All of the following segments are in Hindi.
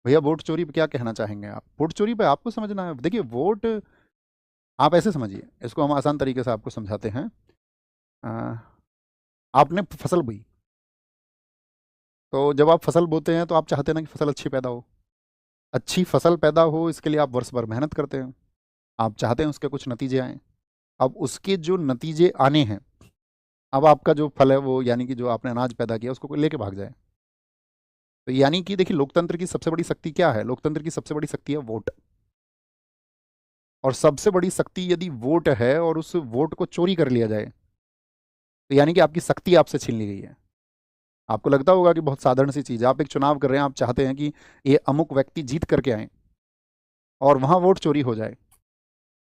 भैया वोट चोरी पे क्या कहना चाहेंगे आप? वोट चोरी पे आपको समझना है, देखिए वोट आप ऐसे समझिए, इसको हम आसान तरीके से आपको समझाते हैं। अ, आपने फसल बोई, तो जब आप फसल बोते हैं तो आप चाहते हैं ना कि फसल अच्छी पैदा हो। अच्छी फसल पैदा हो इसके लिए आप वर्ष भर मेहनत करते हैं, आप चाहते हैं उसके कुछ नतीजे आए। अब उसके जो नतीजे आने हैं, अब आपका जो फल है वो यानी कि जो आपने अनाज पैदा किया उसको कोई लेके भाग जाए, तो यानी कि देखिए लोकतंत्र की सबसे बड़ी शक्ति क्या है? लोकतंत्र की सबसे बड़ी शक्ति है वोट। और सबसे बड़ी शक्ति यदि वोट है और उस वोट को चोरी कर लिया जाए, तो यानी कि आपकी शक्ति आपसे छीन ली गई है। आपको लगता होगा कि बहुत साधारण सी चीज़ है, आप एक चुनाव कर रहे हैं, आप चाहते हैं कि ये अमुक व्यक्ति जीत करके आए और वहां वोट चोरी हो जाए,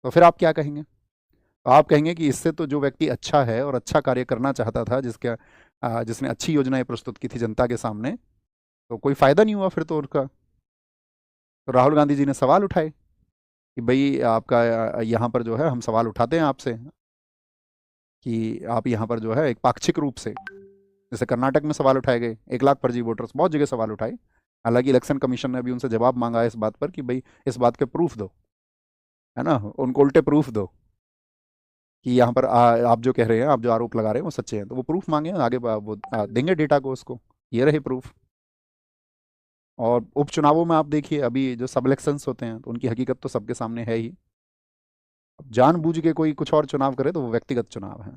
तो फिर आप क्या कहेंगे? तो आप कहेंगे कि इससे तो जो व्यक्ति अच्छा है और अच्छा कार्य करना चाहता था, जिसने अच्छी योजनाएं प्रस्तुत की थी जनता के सामने, तो कोई फायदा नहीं हुआ फिर तो उनका। तो राहुल गांधी जी ने सवाल उठाए कि भाई आपका यहाँ पर जो है हम सवाल उठाते हैं आपसे कि आप यहाँ पर जो है एक पाक्षिक रूप से, जैसे कर्नाटक में सवाल उठाए गए 1 लाख फर्जी वोटर्स, बहुत जगह सवाल उठाए। हालांकि इलेक्शन कमीशन ने अभी उनसे जवाब मांगा है इस बात पर कि भाई इस बात के प्रूफ दो, है ना, उनको उल्टे प्रूफ दो कि यहाँ पर आप जो कह रहे हैं, आप जो आरोप लगा रहे हैं वो सच्चे हैं, तो वो प्रूफ मांगे हैं, आगे वो देंगे डेटा को उसको। ये रहे प्रूफ। और उपचुनावों में आप देखिए अभी जो सब इलेक्शंस होते हैं तो उनकी हकीकत तो सबके सामने है ही। अब जानबूझ के कोई कुछ और चुनाव करे तो वो व्यक्तिगत चुनाव है।